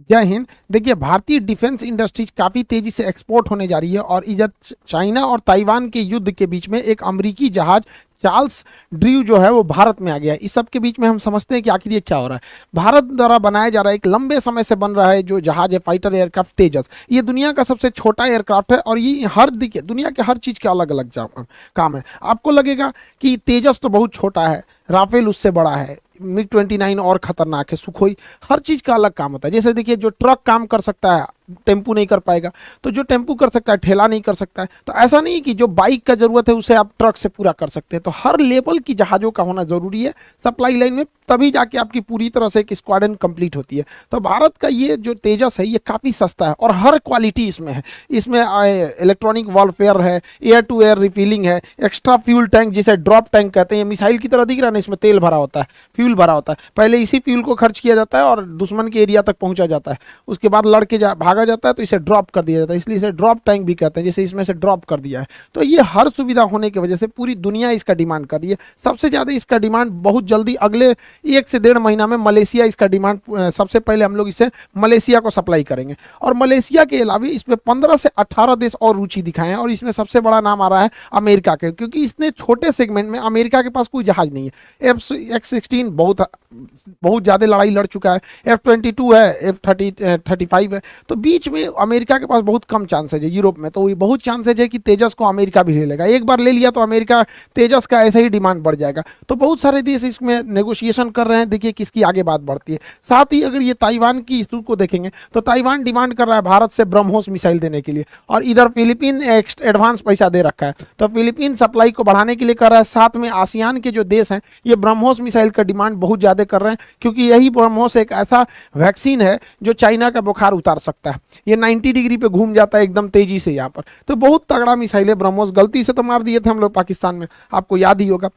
जय हिंद। देखिए, भारतीय डिफेंस इंडस्ट्रीज काफ़ी तेज़ी से एक्सपोर्ट होने जा रही है और इधर चाइना और ताइवान के युद्ध के बीच में एक अमेरिकी जहाज चार्ल्स ड्रू जो है वो भारत में आ गया है। इस सब के बीच में हम समझते हैं कि आखिर ये क्या हो रहा है। भारत द्वारा बनाया जा रहा है, एक लंबे समय से बन रहा है जो जहाज है, फाइटर एयरक्राफ्ट तेजस। ये दुनिया का सबसे छोटा एयरक्राफ्ट है और ये हर दिखे दुनिया के हर चीज़ के अलग अलग काम है। आपको लगेगा कि तेजस तो बहुत छोटा है, राफेल उससे बड़ा है, MiG-29 और खतरनाक है, सुखोई। हर चीज का अलग काम होता है। जैसे देखिए, जो ट्रक काम कर सकता है टेम्पू नहीं कर पाएगा, तो जो टेम्पू कर सकता है ठेला नहीं कर सकता है। तो ऐसा नहीं कि जो बाइक का जरूरत है उसे आप ट्रक से पूरा कर सकते हैं। तो हर लेवल की जहाजों का होना जरूरी है सप्लाई लाइन में, तभी जाके आपकी पूरी तरह से एक स्क्वाड्रन कंप्लीट होती है। तो भारत का ये जो तेजस है ये काफी सस्ता है और हर क्वालिटी इसमें है। इसमें इलेक्ट्रॉनिक वॉरफेयर है, एयर टू एयर रिफिलिंग है, एक्स्ट्रा फ्यूल टैंक जिसे ड्रॉप टैंक कहते हैं, मिसाइल की तरह दिख रहा है ना, इसमें तेल भरा होता है, फ्यूल भरा होता है। पहले इसी फ्यूल को खर्च किया जाता है और दुश्मन के एरिया तक पहुंचा जाता है, उसके बाद लड़के भागा जाता है तो इसे ड्रॉप कर दिया जाता है, इसलिए इसे ड्रॉप टैंक भी कहते हैं। जैसे इसमें से ड्रॉप कर दिया है, तो ये हर सुविधा होने की वजह से पूरी दुनिया इसका डिमांड कर रही है। सबसे ज़्यादा इसका डिमांड बहुत जल्दी अगले 1 से 1.5 महीना में मलेशिया इसका डिमांड, सबसे पहले हम लोग इसे मलेशिया को सप्लाई करेंगे। और मलेशिया के अलावा इसमें 15 से 18 देश और रुचि दिखाए हैं और इसमें सबसे बड़ा नाम आ रहा है अमेरिका के, क्योंकि इसने छोटे सेगमेंट में, अमेरिका के पास कोई जहाज नहीं है। F-16 बहुत ज़्यादा लड़ाई लड़ चुका है, F-22 है, F-35 है, तो बीच में अमेरिका के पास बहुत कम चांसेज है। यूरोप में तो ये बहुत चांसेज है कि तेजस को अमेरिका भी ले लेगा। एक बार ले लिया तो अमेरिका तेजस का ऐसे ही डिमांड बढ़ जाएगा। तो बहुत सारे देश इसमें नेगोशिएशन कर रहे हैं, देखिए किसकी आगे बात बढ़ती है। साथ ही अगर ये ताइवान की इशू को देखेंगे तो ताइवान डिमांड कर रहा है भारत से ब्रह्मोस मिसाइल देने के लिए, और इधर फिलीपीन एडवांस पैसा दे रखा है, तो फिलीपीन सप्लाई को बढ़ाने के लिए कर रहा है। साथ में आसियान के जो देश हैं ये ब्रह्मोस मिसाइल का डिमांड बहुत ज़्यादा कर रहे हैं, क्योंकि यही ब्रह्मोस एक ऐसा वैक्सीन है जो चाइना का बुखार उतार सकता है। ये 90 डिग्री पे घूम जाता है एकदम तेजी से यहाँ पर। तो बहुत तगड़ा मिसाइल है ब्रह्मोस। गलती से तो मार दिए थे हम लोग पाकिस्तान में, आपको याद ही होगा।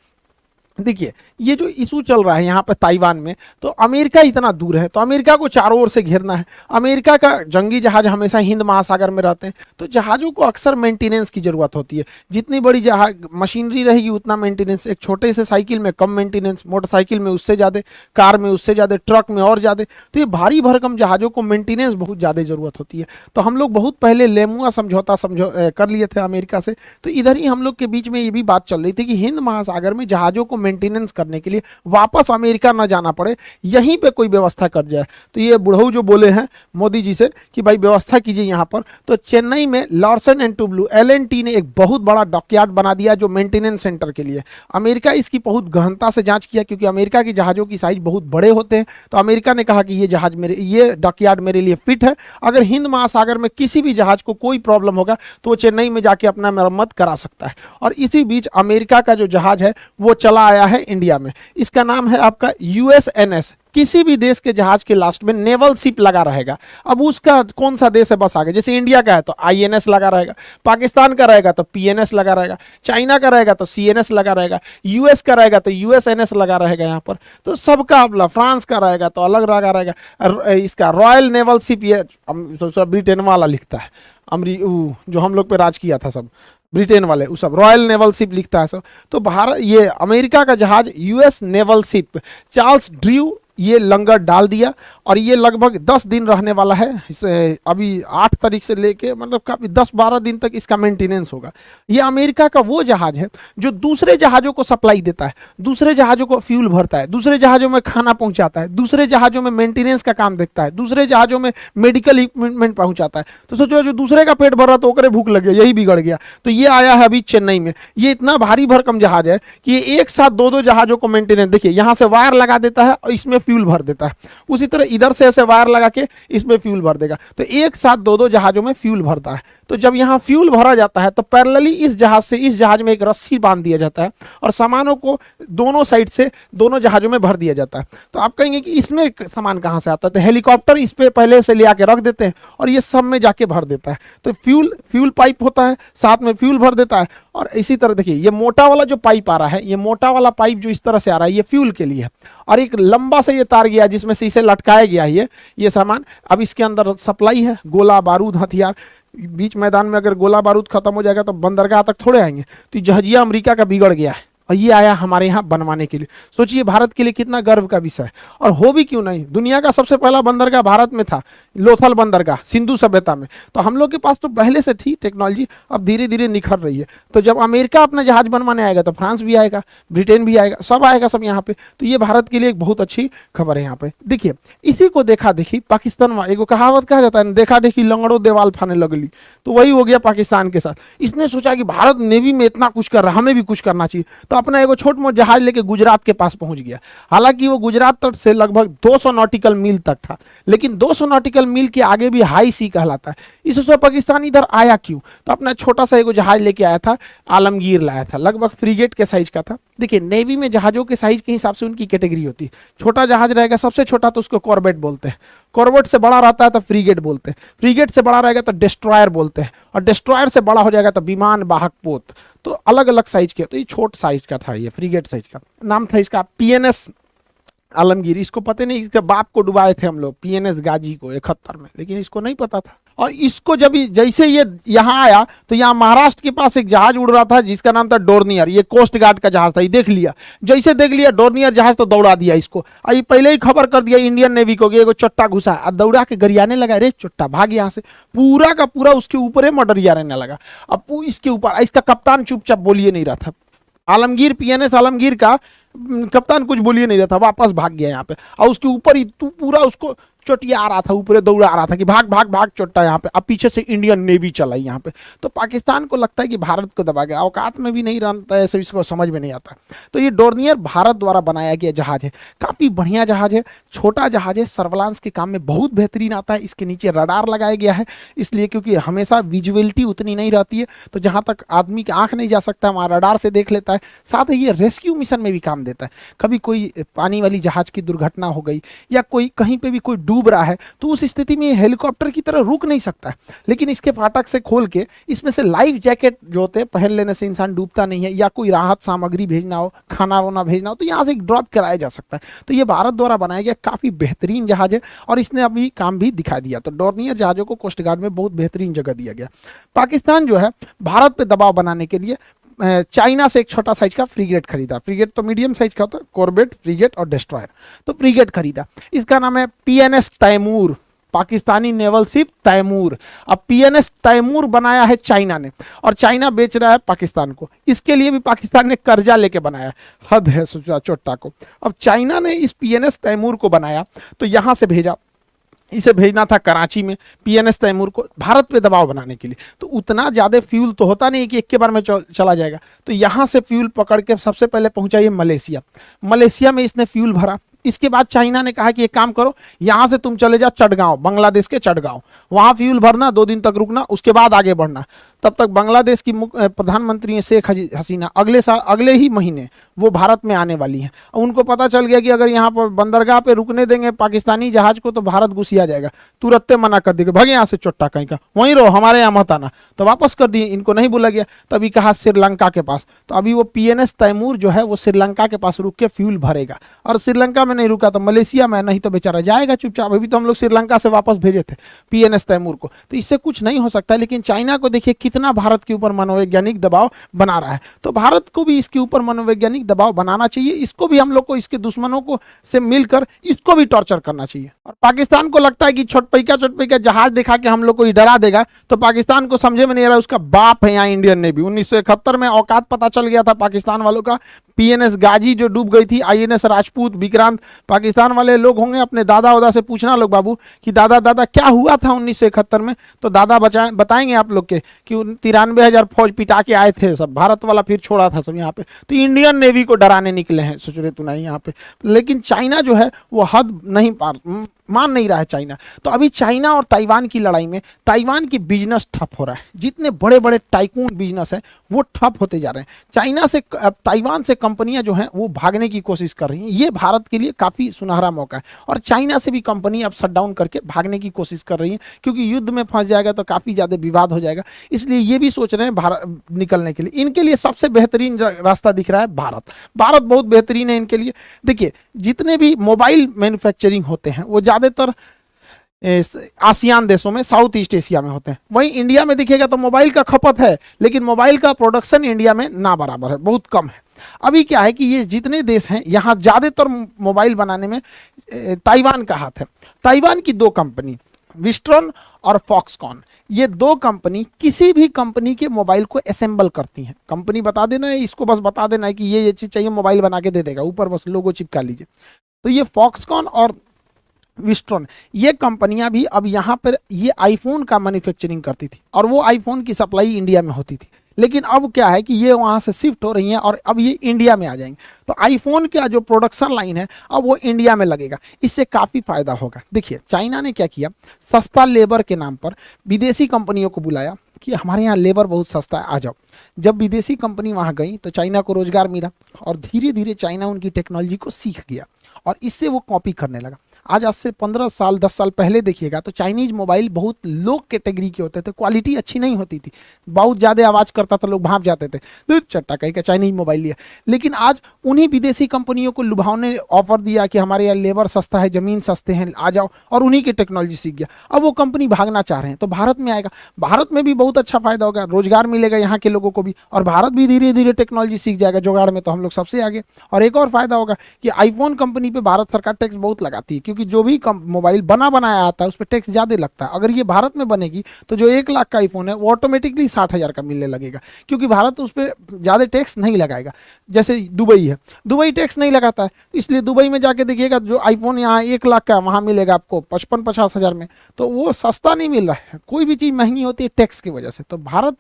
देखिए, ये जो इशू चल रहा है यहाँ पर ताइवान में, तो अमेरिका इतना दूर है तो अमेरिका को चारों ओर से घेरना है। अमेरिका का जंगी जहाज हमेशा हिंद महासागर में रहते हैं, तो जहाज़ों को अक्सर मेंटेनेंस की ज़रूरत होती है। जितनी बड़ी जहाज मशीनरी रहेगी उतना मेंटेनेंस। एक छोटे से साइकिल में कम मेंटेनेंस, मोटरसाइकिल में उससे ज़्यादा, कार में उससे ज़्यादा, ट्रक में और ज़्यादा। तो ये भारी भरकम जहाज़ों को मेंटेनेंस बहुत ज़्यादा ज़रूरत होती है। तो हम लोग बहुत पहले लेमुआ समझौता कर लिए थे अमेरिका से। तो इधर ही हम लोग के बीच में ये भी बात चल रही थी कि हिंद महासागर में जहाज़ों को मेंटेनेंस करने के लिए वापस अमेरिका ना जाना पड़े, यहीं पे कोई व्यवस्था कर जाए। तो ये बुढ़ऊ जो बोले हैं मोदी जी से कि भाई व्यवस्था कीजिए यहाँ पर, तो चेन्नई में लार्सन एंड टुब्लू LNT ने एक बहुत बड़ा डॉकयार्ड बना दिया जो मेंटेनेंस सेंटर के लिए। अमेरिका इसकी बहुत गहनता से जांच किया, क्योंकि अमेरिका की जहाज़ों की साइज बहुत बड़े होते हैं। तो अमेरिका ने कहा कि ये डॉकयार्ड मेरे लिए फिट है, अगर हिंद महासागर में किसी भी जहाज को कोई प्रॉब्लम होगा तो वो चेन्नई में जाके अपना मरम्मत करा सकता है। और इसी बीच अमेरिका का जो जहाज है वो चला आया है इंडिया में। इसका नाम है आपका USNS। किसी भी देश के जहाज के लास्ट में नेवल शिप लगा रहेगा। अब उसका कौन सा देश है बस आगे, जैसे इंडिया का है तो INS लगा रहेगा, पाकिस्तान का रहेगा तो PNS लगा रहेगा, चाइना का रहेगा तो CNS लगा रहेगा, US का रहेगा तो USNS लगा रहेगा यहाँ पर। तो सबका अपना, फ्रांस का रहेगा तो अलग लगा रहेगा। इसका रॉयल नेवल शिप, ये ब्रिटेन वाला लिखता है, जो हम लोग पे राज किया था सब ब्रिटेन वाले, वो सब रॉयल नेवल शिप लिखता है सब। तो भारत, ये अमेरिका का जहाज US naval ship Charles Drew ये लंगर डाल दिया और ये लगभग 10 दिन रहने वाला है। अभी 8 तारीख से लेके मतलब काफ़ी 10-12 दिन तक इसका मेंटेनेंस होगा। ये अमेरिका का वो जहाज है जो दूसरे जहाज़ों को सप्लाई देता है, दूसरे जहाज़ों को फ्यूल भरता है, दूसरे जहाज़ों में खाना पहुंचाता है, दूसरे जहाज़ों में मेंटेनेंस का काम देखता है, दूसरे जहाज़ों में मेडिकल इक्विपमेंट पहुँचाता है। तो सोचो, जो दूसरे का पेट भर रहा तो ओकरे भूख लग गया, यही बिगड़ गया। तो ये आया है अभी चेन्नई में। ये इतना भारी भरकम जहाज है कि ये एक साथ 2-2 जहाज़ों को मेंटेनेंस, देखिए यहाँ से वायर लगा देता है और इसमें फ्यूल भर देता है, उसी तरह इधर से ऐसे वायर लगा के इसमें फ्यूल भर देगा। तो एक साथ 2-2 जहाज़ों में फ्यूल भरता है। तो जब यहाँ फ्यूल भरा जाता है तो पैरेलली इस जहाज से इस जहाज में एक रस्सी बांध दिया जाता है और सामानों को दोनों साइड से दोनों जहाज़ों में भर दिया जाता है। तो आप कहेंगे कि इसमें सामान कहाँ से आता है, तो हेलीकॉप्टर इस पे पहले से ले आके रख देते हैं और ये सब में जाके भर देता है। तो फ्यूल पाइप होता है, साथ में फ्यूल भर देता है। और इसी तरह देखिए, ये मोटा वाला जो पाइप आ रहा है, ये मोटा वाला पाइप जो इस तरह से आ रहा है, ये फ्यूल के लिए है। और एक लंबा से ये तार गया जिसमें से इसे लटकाया गया है ये सामान। अब इसके अंदर सप्लाई है, गोला बारूद हथियार। बीच मैदान में अगर गोला बारूद खत्म हो जाएगा तो बंदरगाह तक थोड़े आएंगे। तो जहाजिया अमेरिका का बिगड़ गया है, और ये आया हमारे यहाँ बनवाने के लिए। सोचिए भारत के लिए कितना गर्व का विषय है। और हो भी क्यों नहीं, दुनिया का सबसे पहला बंदरगाह भारत में था, लोथल बंदरगाह सिंधु सभ्यता में। तो हम लोग के पास तो पहले से थी टेक्नोलॉजी, अब धीरे धीरे निखर रही है। तो जब अमेरिका अपना जहाज बनवाने आएगा तो फ्रांस भी आएगा, ब्रिटेन भी आएगा, सब आएगा सब यहाँ पे। तो ये भारत के लिए एक बहुत अच्छी खबर है यहाँ पे। देखिए इसी को देखा देखी पाकिस्तान में एगो कहावत कहा जाता है, देखा देखी लंगड़ो देवाल फाने लगली, तो वही हो गया पाकिस्तान के साथ। इसने सोचा कि भारत नेवी में इतना कुछ कर रहा, हमें भी कुछ करना चाहिए, तो अपना एगो छोट मोट जहाज लेके गुजरात के पास पहुंच गया। हालांकि वो गुजरात तट से लगभग 200 नॉटिकल मील तक था, लेकिन 200 नॉटिकल मील के आगे भी हाई सी कहलाता है। इससे पाकिस्तान इधर आया क्यों, तो अपना छोटा सा एगो जहाज लेके आया था, आलमगीर लाया था, लगभग फ्रीगेट के साइज का था। देखिए नेवी में जहाजों के साइज के हिसाब से उनकी कैटेगरी होती है। छोटा जहाज रहेगा सबसे छोटा तो उसको कॉर्बेट बोलते हैं, कॉर्बेट से बड़ा रहता है तो फ्रीगेट बोलते हैं, फ्रीगेट से बड़ा रहेगा तो डिस्ट्रॉयर बोलते हैं, और डिस्ट्रॉयर से बड़ा हो जाएगा तो विमान वाहक पोत। तो अलग अलग साइज के, तो ये छोट साइज का था, ये फ्रीगेट साइज का। नाम था इसका पीएनएस आलमगीर। इसको पता नहीं, इसके बाप को डुबाए थे हम लोग पीएनएस गाजी को 71 में, लेकिन इसको नहीं पता था। और इसको जब जैसे ये यहाँ आया तो यहाँ महाराष्ट्र के पास एक जहाज उड़ रहा था जिसका नाम था डोर्नियर, ये कोस्ट गार्ड का जहाज था। ये देख लिया, जैसे देख लिया डोर्नियर जहाज तो दौड़ा दिया इसको, और ये पहले ही खबर कर दिया इंडियन नेवी को कि एगो चट्टा घुसा, और दौड़ा के गरियाने लगा, रे चट्टा भाग यहाँ से, पूरा का पूरा उसके ऊपर मडरिया रहने लगा। अब इसके ऊपर इसका कप्तान चुपचाप बोलिए नहीं रहा था, आलमगीर पीएनएस आलमगीर का कप्तान कुछ बोलिए नहीं रहा था, वापस भाग गया यहाँ पे। और उसके ऊपर ही तू पूरा उसको चोटिया आ रहा था, ऊपर दौड़ा आ रहा था कि भाग भाग भाग चोटा यहाँ पे। अब पीछे से इंडियन नेवी चला यहाँ पे। तो पाकिस्तान को लगता है कि भारत को दबा गया, औकात में भी नहीं रहता है, ऐसे इसको समझ में नहीं आता। तो ये डोर्नियर भारत द्वारा बनाया गया जहाज है, काफ़ी बढ़िया जहाज है, छोटा जहाज है, सर्विलांस के काम में बहुत बेहतरीन आता है। इसके नीचे रडार लगाया गया है, इसलिए क्योंकि हमेशा विजुअलिटी उतनी नहीं रहती है, तो जहाँ तक आदमी की आँख नहीं जा सकता वहाँ रडार से देख लेता है। साथ ही ये रेस्क्यू मिशन में भी काम देता है। कभी कोई पानी वाली जहाज की दुर्घटना हो गई या कोई कहीं पे भी कोई डूब रहा है, तो उस स्थिति में हेलीकॉप्टर की तरह रुक नहीं सकता है, लेकिन इसके फाटक से खोल के इसमें से लाइफ जैकेट जो होते हैं पहन लेने से इंसान डूबता नहीं है, या कोई राहत सामग्री भेजना हो, खाना वाना भेजना हो, तो यहाँ से एक ड्रॉप कराया जा सकता है। तो ये भारत द्वारा बनाया गया काफ़ी बेहतरीन जहाज है, और इसने अभी काम भी दिखा दिया। तो डोर्नियर जहाज़ों को कोस्ट गार्ड में बहुत बेहतरीन जगह दिया गया। पाकिस्तान जो है भारत पे दबाव बनाने के लिए चाइना से एक छोटा साइज का फ्रीगेट खरीदा। फ्रीगेट तो मीडियम साइज का होता है, कॉर्बेट, फ्रीगेट और डिस्ट्रॉयर। तो फ्रीगेट खरीदा, इसका नाम है PNS Taimur, Pakistani naval ship Taimur. अब पीएनएस तैमूर बनाया है चाइना ने, और चाइना बेच रहा है पाकिस्तान को। इसके लिए भी पाकिस्तान ने कर्जा लेके बनाया, हद है सोचा चोट्टा को। अब चाइना ने इस पीएनएस तैमूर को बनाया तो यहाँ से भेजा, इसे भेजना था कराची में पीएनएस तैमूर को भारत पे दबाव बनाने के लिए। तो उतना ज़्यादा फ्यूल तो होता नहीं कि एक के बार में चला जाएगा, तो यहाँ से फ्यूल पकड़ के सबसे पहले पहुँचा ये मलेशिया। मलेशिया में इसने फ्यूल भरा। इसके बाद चाइना ने कहा कि एक काम करो, यहाँ से तुम चले जाओ चटगांव, बांग्लादेश के चटगांव, वहाँ फ्यूल भरना, 2 दिन तक रुकना, उसके बाद आगे बढ़ना। तब तक बांग्लादेश की प्रधानमंत्री शेख हसीना अगले साल, अगले ही महीने वो भारत में आने वाली हैं। उनको पता चल गया कि अगर यहाँ पर बंदरगाह पे रुकने देंगे पाकिस्तानी जहाज को तो भारत घुसिया जाएगा, तुरंत मना कर देगा, भागे यहाँ से चोट्टा कहीं का, वहीं रहो, हमारे यहाँ मत आना। तो वापस कर दिए, इनको नहीं बोला गया। तभी कहा श्रीलंका के पास, तो अभी वो पीएनएस तैमूर जो है वो श्रीलंका के पास रुक के फ्यूल भरेगा, और श्रीलंका में नहीं रुका तो मलेशिया में, नहीं तो बेचारा जाएगा चुपचाप। अभी तो हम लोग श्रीलंका से वापस भेजे थे पीएनएस तैमूर को, तो इससे कुछ नहीं हो सकता। लेकिन चाइना को देखिए कितना भारत के ऊपर मनोवैज्ञानिक दबाव बना रहा है, तो भारत को भी इसके ऊपर मनोवैज्ञानिक दबाव बनाना चाहिए। इसको भी हम लोग को इसके दुश्मनों को से मिलकर इसको भी टॉर्चर करना चाहिए। और पाकिस्तान को लगता है कि छोटपैका जहाज दिखा के हम लोग को डरा देगा, तो पाकिस्तान को समझे में नहीं आ रहा उसका बाप है यहाँ इंडियन नेवी। 1971 में औकात पता चल गया था पाकिस्तान वालों का। पीएनएस गाजी जो डूब गई थी, आईएनएस राजपूत, विक्रांत, पाकिस्तान वाले लोग होंगे अपने दादा उदा से पूछना लोग बाबू कि दादा दादा क्या हुआ था 1971 में, तो दादा बताएंगे आप लोग के कि 93,000 फौज पिटा के आए थे सब, भारत वाला फिर छोड़ा था सब यहाँ पे। तो इंडियन नेवी को डराने निकले हैं, सोच रहे तू नहीं यहाँ पे। लेकिन चाइना जो है वो हद नहीं मान नहीं रहा है चाइना। तो अभी चाइना और ताइवान की लड़ाई में ताइवान की बिजनेस ठप हो रहा है। जितने बड़े बड़े टाइकून बिजनेस है वो ठप होते जा रहे हैं। चाइना से, ताइवान से कंपनियां जो हैं वो भागने की कोशिश कर रही हैं। ये भारत के लिए काफ़ी सुनहरा मौका है। और चाइना से भी कंपनी अब शट डाउन करके भागने की कोशिश कर रही हैं, क्योंकि युद्ध में फंस जाएगा तो काफ़ी ज़्यादा विवाद हो जाएगा। इसलिए ये भी सोच रहे हैं भारत निकलने के लिए। इनके लिए सबसे बेहतरीन रास्ता दिख रहा है भारत। भारत बहुत बेहतरीन है इनके लिए। देखिए जितने भी मोबाइल मैन्युफैक्चरिंग होते हैं वो ज़्यादातर आसियान देशों में, साउथ ईस्ट एशिया में होते हैं। वहीं इंडिया में देखिएगा तो मोबाइल का खपत है, लेकिन मोबाइल का प्रोडक्शन इंडिया में ना बराबर है, बहुत कम है। अभी क्या है कि ये जितने देश हैं यहाँ ज़्यादातर मोबाइल बनाने में ताइवान का हाथ है। ताइवान की दो कंपनी विस्ट्रॉन और फॉक्सकॉन, ये दो कंपनी किसी भी कंपनी के मोबाइल को असेंबल करती हैं। कंपनी बता देना है, इसको बस बता देना है कि ये चीज़ चाहिए, मोबाइल बना के दे देगा, ऊपर बस लोगो चिपका लीजिए। तो ये फॉक्सकॉन और विस्ट्रॉन, ये कंपनियां भी अब यहाँ पर ये आईफोन का मैन्युफैक्चरिंग करती थी और वो आईफोन की सप्लाई इंडिया में होती थी। लेकिन अब क्या है कि ये वहाँ से शिफ्ट हो रही हैं और अब ये इंडिया में आ जाएंगे। तो आईफोन का जो प्रोडक्शन लाइन है अब वो इंडिया में लगेगा, इससे काफ़ी फायदा होगा। देखिए चाइना ने क्या किया, सस्ता लेबर के नाम पर विदेशी कंपनियों को बुलाया कि हमारे यहाँ लेबर बहुत सस्ता है, आ जाओ। जब विदेशी कंपनी वहाँ गई तो चाइना को रोजगार मिला और धीरे धीरे चाइना उनकी टेक्नोलॉजी को सीख गया और इससे वो कॉपी करने लगा। आज से 15 साल 10 साल पहले देखिएगा तो चाइनीज मोबाइल बहुत लो कैटेगरी के होते थे, क्वालिटी अच्छी नहीं होती थी, बहुत ज़्यादा आवाज़ करता था, लोग भाप जाते थे, तो चट्टा कहीं का चाइनीज मोबाइल लिया। लेकिन आज उन्हीं विदेशी कंपनियों को लुभावने ऑफर दिया कि हमारे यहाँ लेबर सस्ता है, ज़मीन सस्ते हैं, आ जाओ, और उन्हीं की टेक्नोलॉजी सीख गया। अब वो कंपनी भागना चाह रहे हैं तो भारत में आएगा, भारत में भी बहुत अच्छा फायदा होगा, रोजगार मिलेगा यहाँ के लोगों को भी, और भारत भी धीरे धीरे टेक्नोलॉजी सीख जाएगा। जुगाड़ में तो हम लोग सबसे आगे। और एक और फायदा होगा कि आईफोन कंपनी पे भारत सरकार टैक्स बहुत लगाती है, क्योंकि जो भी मोबाइल बना बनाया आता है उस पर टैक्स ज़्यादा लगता है। अगर ये भारत में बनेगी तो जो 1 लाख का आईफोन है वो ऑटोमेटिकली 60,000 का मिलने लगेगा, क्योंकि भारत उस पर ज़्यादा टैक्स नहीं लगाएगा। जैसे दुबई है, दुबई टैक्स नहीं लगाता है, इसलिए दुबई में जाके देखिएगा जो आईफोन यहाँ 1 लाख का वहाँ मिलेगा आपको 55-50 हज़ार में, तो वो सस्ता नहीं मिल रहा है। कोई भी चीज़ महंगी होती है टैक्स की वजह से। तो भारत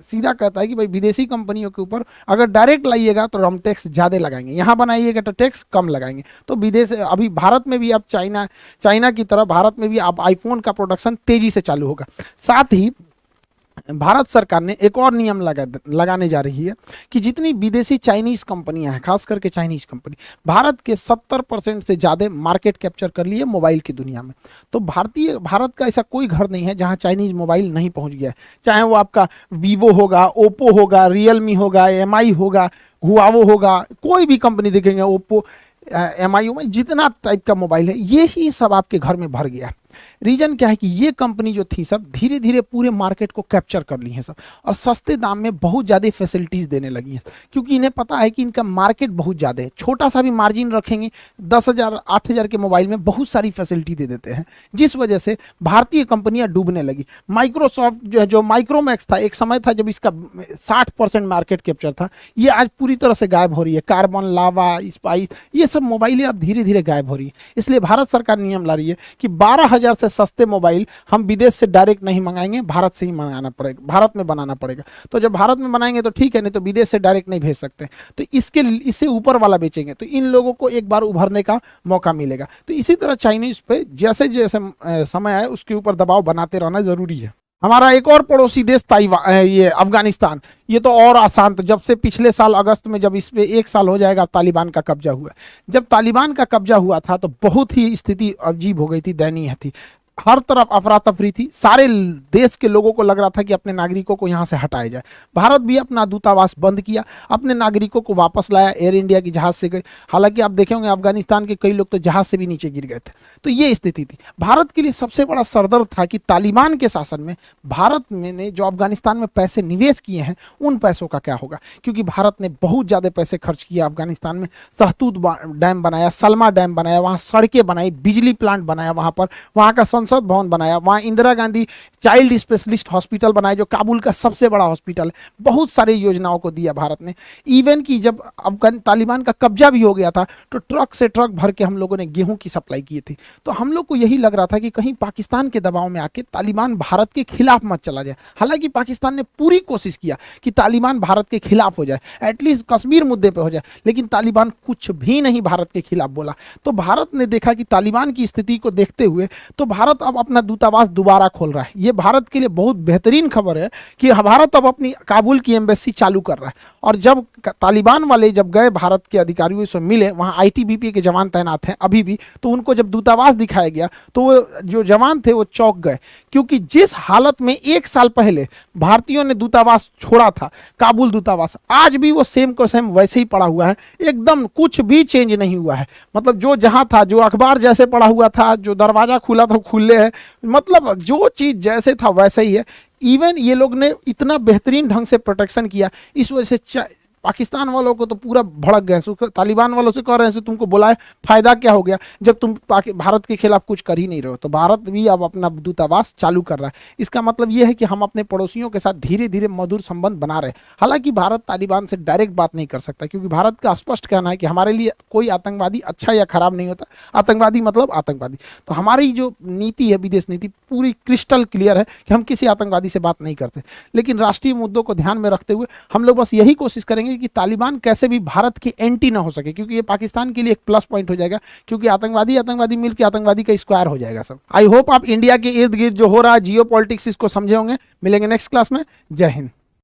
सीधा कहता है कि भाई विदेशी कंपनियों के ऊपर अगर डायरेक्ट लाइएगा तो हम टैक्स ज़्यादा लगाएंगे, यहाँ बनाइएगा तो टैक्स कम लगाएंगे। तो विदेश अभी भारत में भी अब चाइना की तरह भारत में भी अब आईफोन का प्रोडक्शन तेज़ी से चालू होगा। साथ ही भारत सरकार ने एक और नियम लगाने जा रही है कि जितनी विदेशी चाइनीज कंपनियां हैं, खास करके चाइनीज कंपनी, भारत के 70% से ज़्यादा मार्केट कैप्चर कर लिए मोबाइल की दुनिया में। तो भारत का ऐसा कोई घर नहीं है जहां चाइनीज मोबाइल नहीं पहुंच गया है, चाहे वो आपका वीवो होगा, ओप्पो होगा, रियलमी होगा, एमआई होगा, हुआवो होगा, कोई भी कंपनी देखेंगे, ओप्पो, एमआई में जितना टाइप का मोबाइल है ये ही सब आपके घर में भर गया है। रीजन क्या है कि ये कंपनी जो थी सब धीरे धीरे पूरे मार्केट को कैप्चर कर ली है सब, और सस्ते दाम में बहुत ज़्यादा फैसिलिटीज़ देने लगी हैं, क्योंकि इन्हें पता है कि इनका मार्केट बहुत ज़्यादा है। छोटा सा भी मार्जिन रखेंगे, 10,000 8,000 के मोबाइल में बहुत सारी फैसिलिटी दे देते हैं, जिस वजह से भारतीय कंपनियां डूबने लगी। माइक्रोसॉफ्ट जो माइक्रोमैक्स था, एक समय था जब इसका 60% मार्केट कैप्चर था, ये आज पूरी तरह से गायब हो रही है। कार्बन, लावा, स्पाइस, ये सब मोबाइलें अब धीरे धीरे गायब हो रही है। इसलिए भारत सरकार नियम ला रही है कि 12,000 से सस्ते मोबाइल हम विदेश से डायरेक्ट नहीं मंगाएंगे, भारत से ही मंगाना पड़ेगा, भारत में बनाना पड़ेगा। तो जब भारत में बनाएंगे तो ठीक है, नहीं तो विदेश से डायरेक्ट नहीं भेज सकते। तो इससे ऊपर वाला बेचेंगे तो इन लोगों को एक बार उभरने का मौका मिलेगा। तो इसी तरह चाइनीज पे जैसे जैसे समय आए उसके ऊपर दबाव बनाते रहना जरूरी है। हमारा एक और पड़ोसी देश ताइवान, ये अफगानिस्तान, ये तो और आसान। तो जब से पिछले साल अगस्त में जब इस पे 1 साल हो जाएगा तालिबान का कब्जा हुआ, जब तालिबान का कब्जा हुआ था तो बहुत ही स्थिति अजीब हो गई थी, दयनीय थी। हर तरफ अफरा तफरी थी, सारे देश के लोगों को लग रहा था कि अपने नागरिकों को यहाँ से हटाया जाए। भारत भी अपना दूतावास बंद किया, अपने नागरिकों को वापस लाया, एयर इंडिया की जहाज से गए। हालांकि आप देखे होंगे अफगानिस्तान के कई लोग तो जहाज से भी नीचे गिर गए थे। तो ये स्थिति थी। भारत के लिए सबसे बड़ा सरदर्द था कि तालिबान के शासन में भारत में ने जो अफगानिस्तान में पैसे निवेश किए हैं उन पैसों का क्या होगा, क्योंकि भारत ने बहुत ज़्यादा पैसे खर्च किया अफगानिस्तान में। सहतूत डैम बनाया, सलमा डैम बनाया, वहाँ सड़कें बनाई, बिजली प्लांट बनाया, वहाँ का संसद भवन बनाया, वहाँ Indira Gandhi child specialist hospital बनाया जो काबुल का सबसे बड़ा हॉस्पिटल है। बहुत सारी योजनाओं को दिया भारत ने। इवन कि जब अफगान तालिबान का कब्जा भी हो गया था तो ट्रक से ट्रक भर के हम लोगों ने गेहूं की सप्लाई की थी। तो हम लोग को यही लग रहा था कि कहीं पाकिस्तान के दबाव में आके तालिबान भारत के खिलाफ मत चला जाए। हालांकि पाकिस्तान ने पूरी कोशिश किया कि तालिबान भारत के खिलाफ हो जाए, एटलीस्ट कश्मीर मुद्दे पर हो जाए, लेकिन तालिबान कुछ भी नहीं भारत के खिलाफ बोला। तो भारत ने देखा कि तालिबान की स्थिति को देखते हुए तो भारत अब अपना दूतावास दोबारा खोल रहा है। ये भारत के लिए बहुत बेहतरीन खबर है कि भारत अब अपनी काबुल की एम्बेसी चालू कर रहा है। और जब तालिबान वाले जब गए भारत के अधिकारियों से मिले, वहाँ आईटीबीपी के जवान तैनात हैं अभी भी, तो उनको जब दूतावास दिखाया गया तो वो जो जवान थे वो चौंक गए, क्योंकि जिस हालत में 1 साल पहले भारतीयों ने दूतावास छोड़ा था, काबुल दूतावास, आज भी वो सेम को सेम वैसे ही पड़ा हुआ है, एकदम कुछ भी चेंज नहीं हुआ है। मतलब जो जहाँ था, जो अखबार जैसे पड़ा हुआ था, जो दरवाजा खुला था खुला खुले हैं। मतलब जो चीज जैसे था वैसा ही है। इवन ये लोग ने इतना बेहतरीन ढंग से प्रोटेक्शन किया, इस वजह से पाकिस्तान वालों को तो पूरा भड़क गए। तालिबान वालों से कह रहे हैं तुमको बुलाए, फायदा क्या हो गया जब तुम भारत के खिलाफ कुछ कर ही नहीं रहे हो। तो भारत भी अब अपना दूतावास चालू कर रहा है। इसका मतलब यह है कि हम अपने पड़ोसियों के साथ धीरे धीरे मधुर संबंध बना रहे हैं। हालांकि भारत तालिबान से डायरेक्ट बात नहीं कर सकता, क्योंकि भारत का स्पष्ट कहना है कि हमारे लिए कोई आतंकवादी अच्छा या खराब नहीं होता, आतंकवादी मतलब आतंकवादी। तो हमारी जो नीति है, विदेश नीति, पूरी क्रिस्टल क्लियर है कि हम किसी आतंकवादी से बात नहीं करते। लेकिन राष्ट्रीय मुद्दों को ध्यान में रखते हुए हम लोग बस यही कोशिश करेंगे कि तालिबान कैसे भी भारत की एंटी ना हो सके, क्योंकि ये पाकिस्तान के लिए एक प्लस पॉइंट हो जाएगा, क्योंकि आतंकवादी आतंकवादी मिलकर आतंकवादी का स्क्वायर हो जाएगा सब। आई होप आप इंडिया के इर्द गिर्द जो हो रहा है जियो पॉलिटिक्स, इसको समझे होंगे। मिलेंगे नेक्स्ट क्लास में। जय हिंद।